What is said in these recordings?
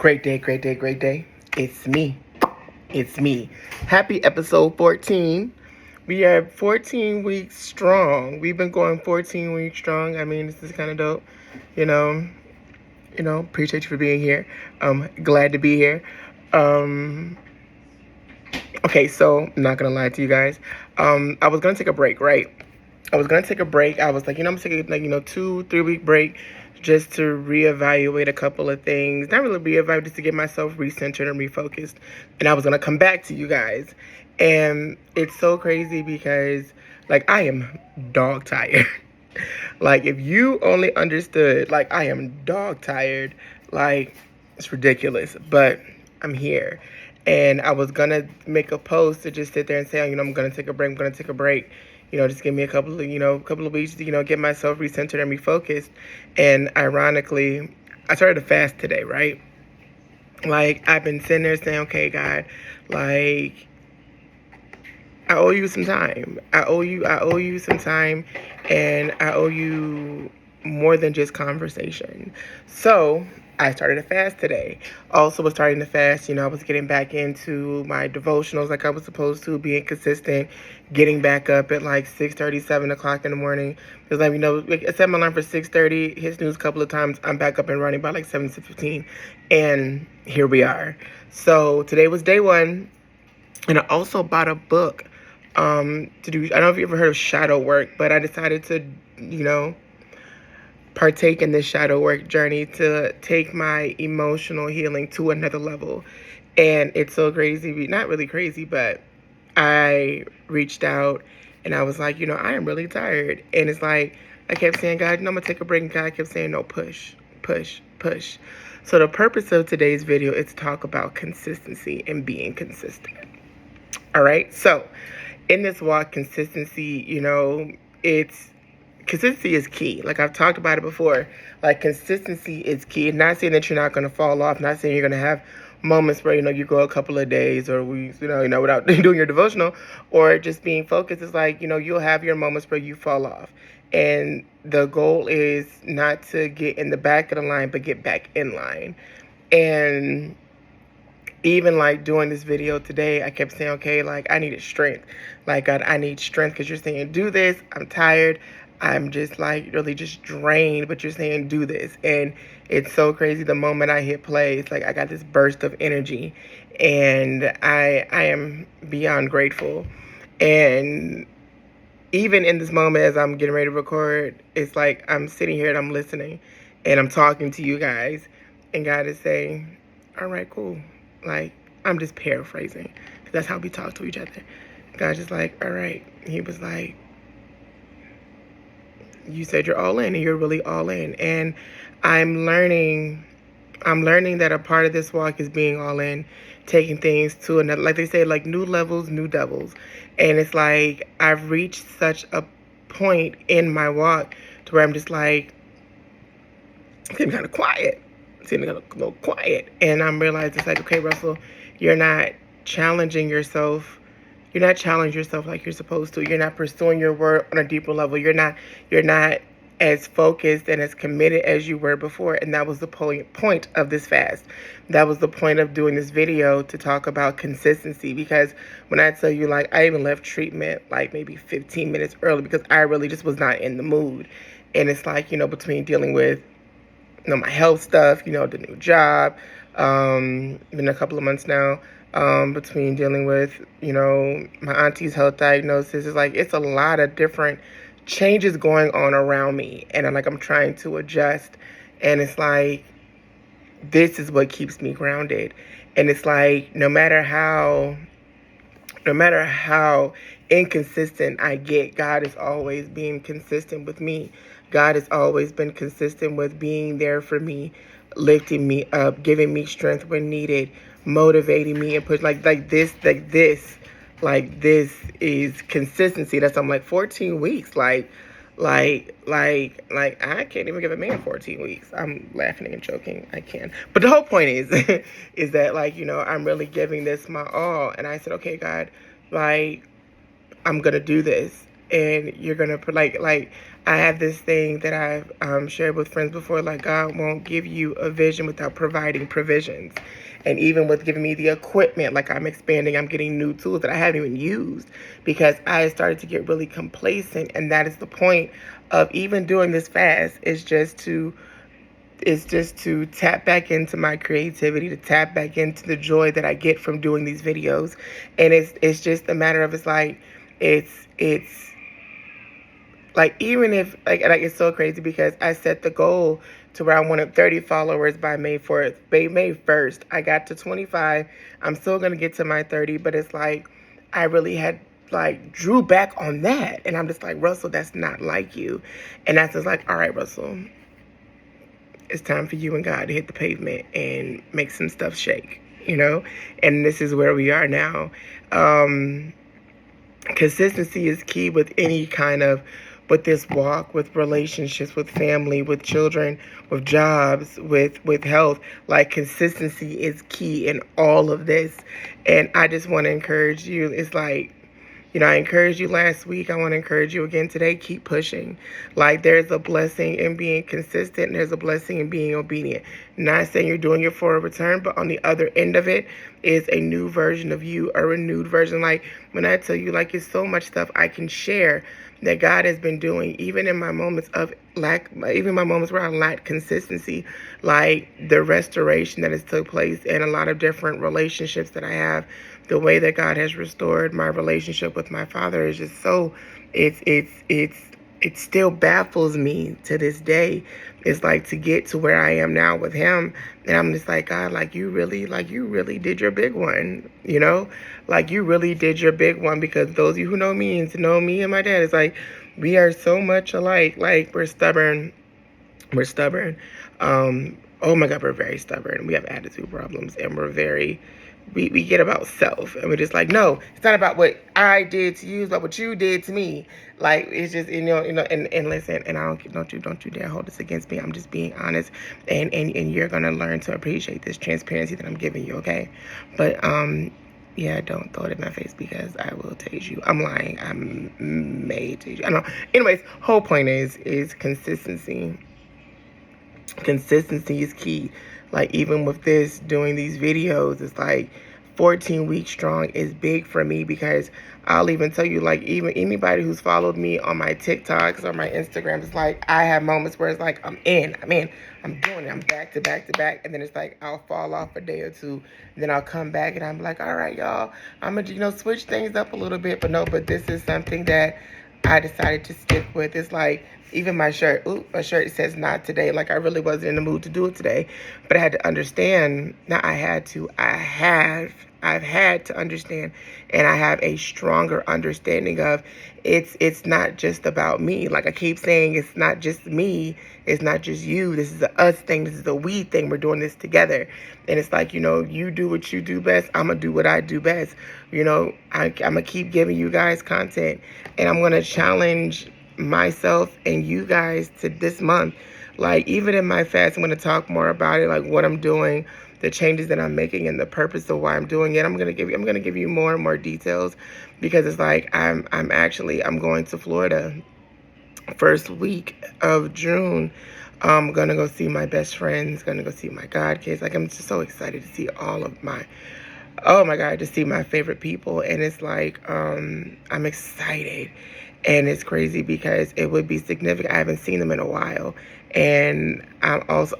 Great day, great day, great day. It's me. It's me. Happy episode 14. We are 14 weeks strong. We've been going 14 weeks strong. I mean, this is kind of dope. You know, appreciate you for being here. Glad to be here. Okay, so I'm not gonna lie to you guys. I was gonna take a break, right? I was gonna take a break. I was like, I'm gonna take a 2-3 week break just to reevaluate a couple of things. Not really reevaluate, just to get myself recentered and refocused. And I was gonna come back to you guys. And it's so crazy because I am dog tired. If you only understood, I am dog tired. It's ridiculous. But I'm here. And I was gonna make a post to just sit there and say, I'm gonna take a break. I'm gonna take a break. Just give me a couple of weeks to, get myself recentered and refocused. And ironically, I started a fast today, right? I've been sitting there saying, okay, God, I owe you some time. I owe you some time, and I owe you more than just conversation. So I started a fast today. Also was starting to fast, I was getting back into my devotionals like I was supposed to, being consistent, getting back up at 6:30, 7 o'clock in the morning. Because I set my alarm for 6:30, hit snooze a couple of times, I'm back up and running by 7:15. And here we are. So today was day one. And I also bought a book to do. I don't know if you ever heard of shadow work, but I decided to, partake in this shadow work journey to take my emotional healing to another level. And it's so crazy, not really crazy, but I reached out and I was like, I am really tired. And it's I kept saying, God, I'm gonna take a break. And God kept saying, no, push, push, push. So the purpose of today's video is to talk about consistency and being consistent. All right. So in this walk, consistency, consistency is key. I've talked about it before. Consistency is key. Not saying that you're not going to fall off. Not saying you're going to have moments where, you go a couple of days or weeks, without doing your devotional or just being focused. It's you'll have your moments where you fall off. And the goal is not to get in the back of the line, but get back in line. And even doing this video today, I kept saying, okay, I needed strength. God, I need strength because you're saying, do this. I'm tired. I'm just really just drained, but you're saying do this. And it's so crazy. The moment I hit play, it's I got this burst of energy and I am beyond grateful. And even in this moment, as I'm getting ready to record, it's I'm sitting here and I'm listening and I'm talking to you guys and God is saying, all right, cool. I'm just paraphrasing because that's how we talk to each other. God's just all right. He was you said you're all in and you're really all in. And I'm learning that a part of this walk is being all in, taking things to another, like they say, new levels, new devils. And it's I've reached such a point in my walk to where I'm just it's getting kind of quiet. It's getting a little quiet. And I'm realizing it's okay, Russell, you're not challenging yourself. You're not challenging yourself like you're supposed to. You're not pursuing your word on a deeper level. You're not as focused and as committed as you were before. And that was the point of this fast. That was the point of doing this video, to talk about consistency. Because when I tell you, I even left treatment maybe 15 minutes early because I really just was not in the mood. And it's between dealing with my health stuff, the new job, been a couple of months now, between dealing with, my auntie's health diagnosis. It's a lot of different changes going on around me. And I'm trying to adjust. And it's this is what keeps me grounded. And it's no matter how inconsistent I get, God is always being consistent with me. God has always been consistent with being there for me, lifting me up, giving me strength when needed, motivating me, and push this is consistency. That's I'm 14 weeks. I can't even give a man 14 weeks. I'm laughing and joking. I can. But the whole point is is that I'm really giving this my all. And I said, okay, God, I'm gonna do this. And you're gonna I have this thing that I've shared with friends before, like God won't give you a vision without providing provisions. And even with giving me the equipment, like I'm expanding, I'm getting new tools that I haven't even used because I started to get really complacent. And that is the point of even doing this fast, is just to tap back into my creativity, to tap back into the joy that I get from doing these videos. And it's just a matter of, it's like, even if like it's so crazy because I set the goal to where I wanted 30 followers by May 4th. May 1st, I got to 25. I'm still gonna get to my 30, but it's like I really had like drew back on that. And I'm just like, Russell, that's not like you. And that's just like, all right, Russell, it's time for you and God to hit the pavement and make some stuff shake, you know? And this is where we are now. Consistency is key with any kind of, with this walk, with relationships, with family, with children, with jobs, with health. Like, consistency is key in all of this. And I just want to encourage you. It's like, I encouraged you last week. I want to encourage you again today. Keep pushing. Like, there's a blessing in being consistent. And there's a blessing in being obedient. Not saying you're doing it for a return, but on the other end of it is a new version of you, a renewed version. Like, when I tell you, like, it's so much stuff I can share that God has been doing, even in my moments of lack, even my moments where I lack consistency, like the restoration that has took place in a lot of different relationships that I have. The way that God has restored my relationship with my father is just so, it still baffles me to this day. It's like, to get to where I am now with him, and I'm just like, God, like you really did your big one, like you really did your big one. Because those of you who know me and to know me and my dad, it's like we are so much alike. Like, we're stubborn. Oh my God, we're very stubborn. We have attitude problems, and we get about self, and we're just like, no, it's not about what I did to you, it's about what you did to me. Like, it's just, and listen, and don't you dare hold this against me. I'm just being honest, and you're gonna learn to appreciate this transparency that I'm giving you, okay? But yeah, don't throw it in my face because I will tase you. I'm lying. I may tase you. I don't know. Anyways, whole point is consistency. Consistency is key. Like, even with this, doing these videos, it's like 14 weeks strong is big for me, because I'll even tell you, like, even anybody who's followed me on my TikToks or my Instagram, it's like I have moments where it's like I'm doing it, I'm back to back to back, and then it's like I'll fall off a day or two, and then I'll come back and I'm like, all right, y'all, I'm gonna switch things up a little bit. But this is something that I decided to stick with. It's like, even my shirt, my shirt says not today. Like, I really wasn't in the mood to do it today, but I had to understand. I've had to understand, and I have a stronger understanding of it's not just about me. Like I keep saying, it's not just me, it's not just you. This is a us thing, this is a we thing. We're doing this together. And it's like, you do what you do best, I'm gonna do what I do best. I'm gonna keep giving you guys content, and I'm gonna challenge myself and you guys to this month. Like, even in my fast, I'm gonna talk more about it, like what I'm doing, the changes that I'm making, and the purpose of why I'm doing it. I'm gonna give you more and more details, because it's like I'm going to Florida first week of June. I'm gonna go see my best friends, gonna go see my god kids. Like, I'm just so excited to see all of my, oh my God, to see my favorite people. And it's like, I'm excited. And it's crazy because it would be significant. I haven't seen them in a while. And I'm also,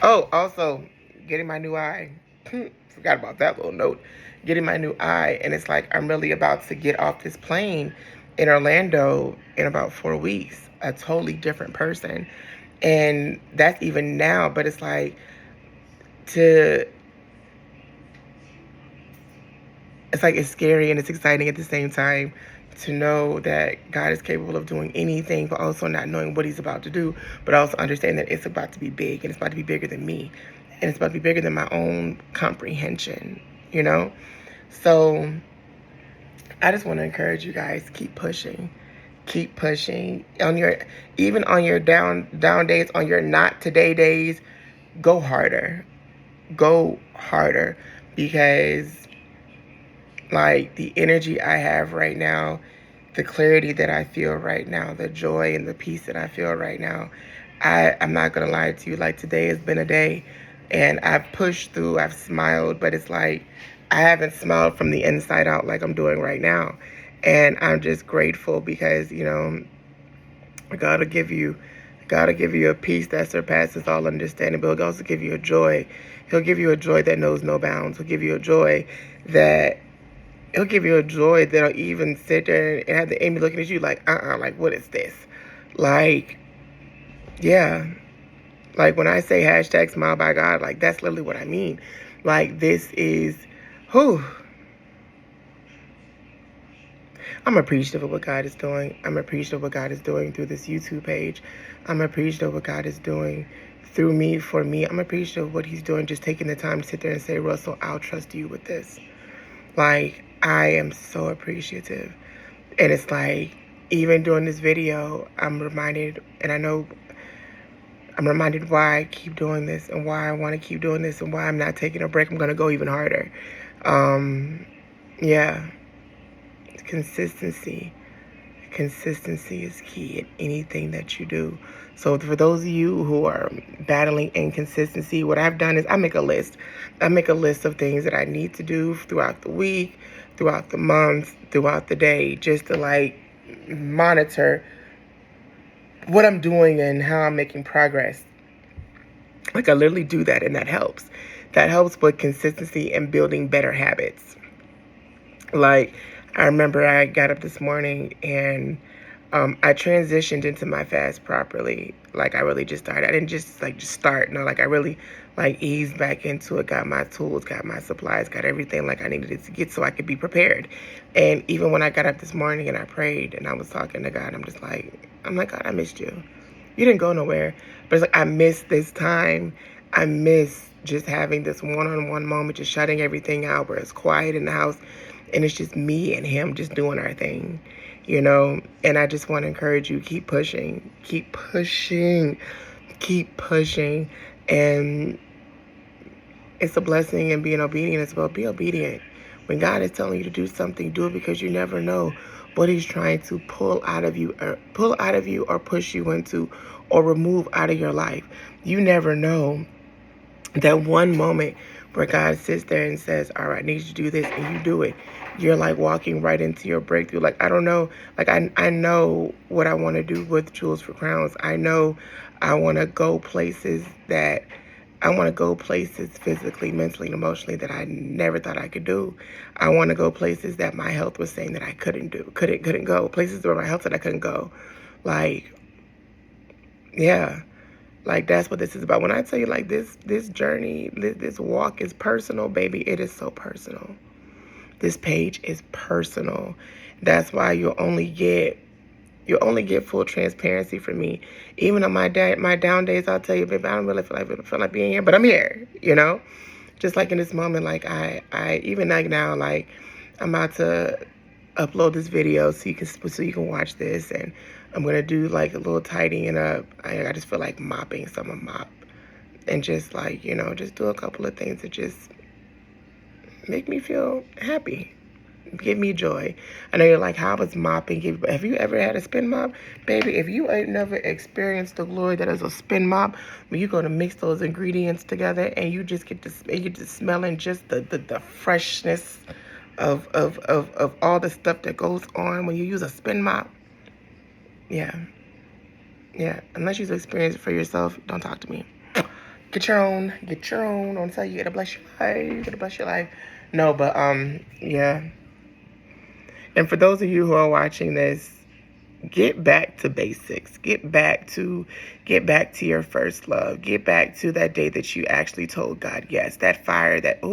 also getting my new eye. Forgot about that little note. Getting my new eye. And it's like, I'm really about to get off this plane in Orlando in about 4 weeks. A totally different person. And that's even now. But it's like, it's scary and it's exciting at the same time to know that God is capable of doing anything, but also not knowing what he's about to do, but also understand that it's about to be big, and it's about to be bigger than me, and it's about to be bigger than my own comprehension, So I just want to encourage you guys, keep pushing. Keep pushing. Even on your down days, on your not today days, go harder. Go harder, because like the energy I have right now the clarity that I feel right now, the joy and the peace that I feel right now. I'm not going to lie to you. Like, today has been a day, and I've pushed through, I've smiled, but it's like I haven't smiled from the inside out like I'm doing right now. And I'm just grateful because, you know, God will give you a peace that surpasses all understanding, but He'll also give you a joy. He'll give you a joy that knows no bounds. He'll give you a joy that that'll even sit there and have the enemy looking at you like, like, what is this? Like, yeah. Like, when I say hashtag smile by God, like, that's literally what I mean. Like, this is, whew. I'm appreciative of what God is doing. I'm appreciative of what God is doing through this YouTube page. I'm appreciative of what God is doing through me, for me. I'm appreciative of what He's doing, just taking the time to sit there and say, Russell, I'll trust you with this. Like, I am so appreciative. And it's like, even doing this video, I'm reminded why I keep doing this and why I want to keep doing this and why I'm not taking a break. I'm going to go even harder. Yeah. Consistency. Consistency is key in anything that you do. So for those of you who are battling inconsistency, what I've done is I make a list. I make a list of things that I need to do throughout the week, throughout the month, throughout the day, just to like monitor what I'm doing and how I'm making progress. Like, I literally do that, and that helps. That helps with consistency and building better habits. Like, I remember I got up this morning and I transitioned into my fast properly. Like, I really just started. I didn't just start. No, like, I really like eased back into it, got my tools, got my supplies, got everything like I needed it to get so I could be prepared. And even when I got up this morning and I prayed and I was talking to God, I'm like, God, I missed you. You didn't go nowhere. But it's like, I miss this time. I miss just having this one-on-one moment, just shutting everything out where it's quiet in the house and it's just me and Him just doing our thing, you know? And I just want to encourage you, keep pushing, keep pushing, keep pushing. And it's a blessing in being obedient as well. Be obedient. When God is telling you to do something, do it, because you never know what He's trying to pull out of you or push you into or remove out of your life. You never know. That one moment where God sits there and says, all right, I need you to do this, and you do it. You're like walking right into your breakthrough. Like, I don't know. Like, I know what I want to do with Jewels for Crowns. I know I want to go places physically, mentally, and emotionally that I never thought I could do. I want to go places that my health was saying that I couldn't go. Places where my health said I couldn't go. Like, yeah. Like, that's what this is about. When I tell you, like, this journey, this walk is personal, baby. It is so personal. This page is personal. That's why you'll only get full transparency from me. Even on my down days, I'll tell you, baby, I don't really feel like being here, but I'm here, you know? Just like in this moment, like, I even like now, like, I'm about to upload this video so you can watch this, and I'm gonna do like a little tidying up. I just feel like mopping, so I'm gonna mop and just, like, you know, just do a couple of things that just make me feel happy, give me joy. I know you're like, how was mopping? Have you ever had a spin mop? Baby, if you ain't never experienced the glory that is a spin mop, when you go to mix those ingredients together and you just get to smelling just the freshness of all the stuff that goes on when you use a spin mop. Yeah. Unless you've experienced it for yourself, don't talk to me. Get your own. Don't tell you gotta bless your life. You gotta bless your life. No, but yeah. And for those of you who are watching this, get back to basics. Get back to your first love. Get back to that day that you actually told God yes. That fire that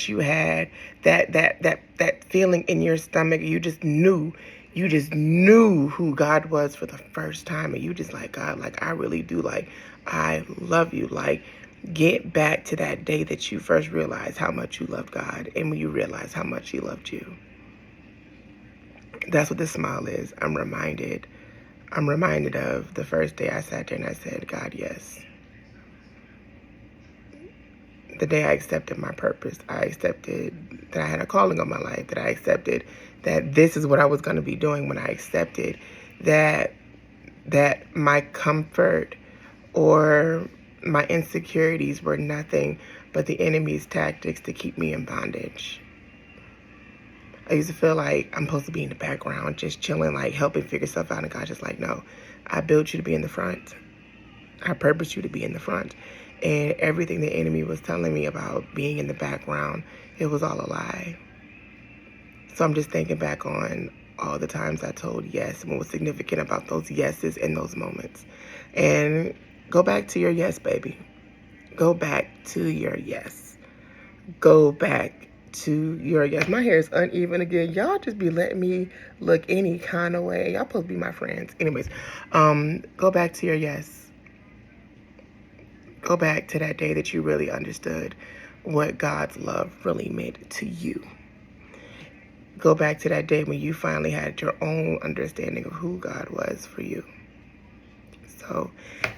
you had, that feeling in your stomach. You just knew who God was for the first time, and you just like, God, like, I really do, like, I love you. Like, get back to that day that you first realized how much you loved God, and when you realized how much He loved you. That's what this smile is. I'm reminded of the first day I sat there and I said, God, yes. The day I accepted my purpose, I accepted that I had a calling on my life, that I accepted that this is what I was going to be doing, when I accepted that my comfort or my insecurities were nothing but the enemy's tactics to keep me in bondage. I used to feel like I'm supposed to be in the background, just chilling, like helping figure stuff out. And God's just like, no, I built you to be in the front. I purposed you to be in the front. And everything the enemy was telling me about being in the background, it was all a lie. So I'm just thinking back on all the times I told yes, and what was significant about those yeses in those moments. And go back to your yes, baby. Go back to your yes. Go back to your yes. My hair is uneven again. Y'all just be letting me look any kind of way. Y'all supposed to be my friends. Anyways, go back to your yes. Go back to that day that you really understood what God's love really meant to you. Go back to that day when you finally had your own understanding of who God was for you. So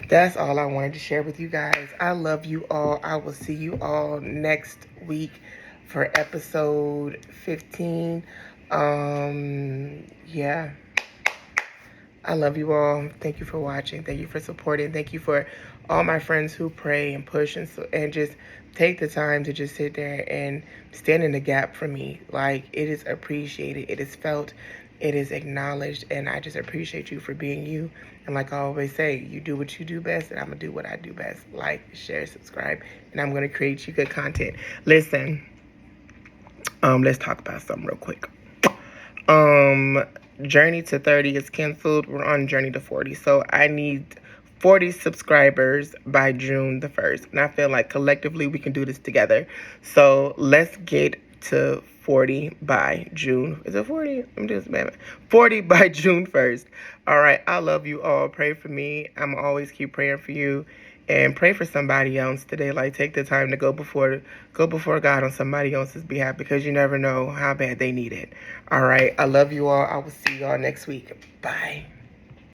that's all I wanted to share with you guys. I love you all. I will see you all next week for episode 15. Yeah. I love you all. Thank you for watching. Thank you for supporting. Thank you for all my friends who pray and push and just take the time to just sit there and stand in the gap for me. Like, it is appreciated. It is felt. It is acknowledged. And I just appreciate you for being you. And like I always say, you do what you do best, and I'm going to do what I do best. Like, share, subscribe, and I'm going to create you good content. Listen, let's talk about something real quick. Journey to 30 is canceled. We're on journey to 40. So I need 40 subscribers by June the 1st. And I feel like collectively we can do this together. So let's get to 40 by June. Is it 40? I'm just 40 by June 1st. All right. I love you all. Pray for me. I'm always keep praying for you. And pray for somebody else today. Like, take the time to go before God on somebody else's behalf, because you never know how bad they need it. All right. I love you all. I will see y'all next week. Bye.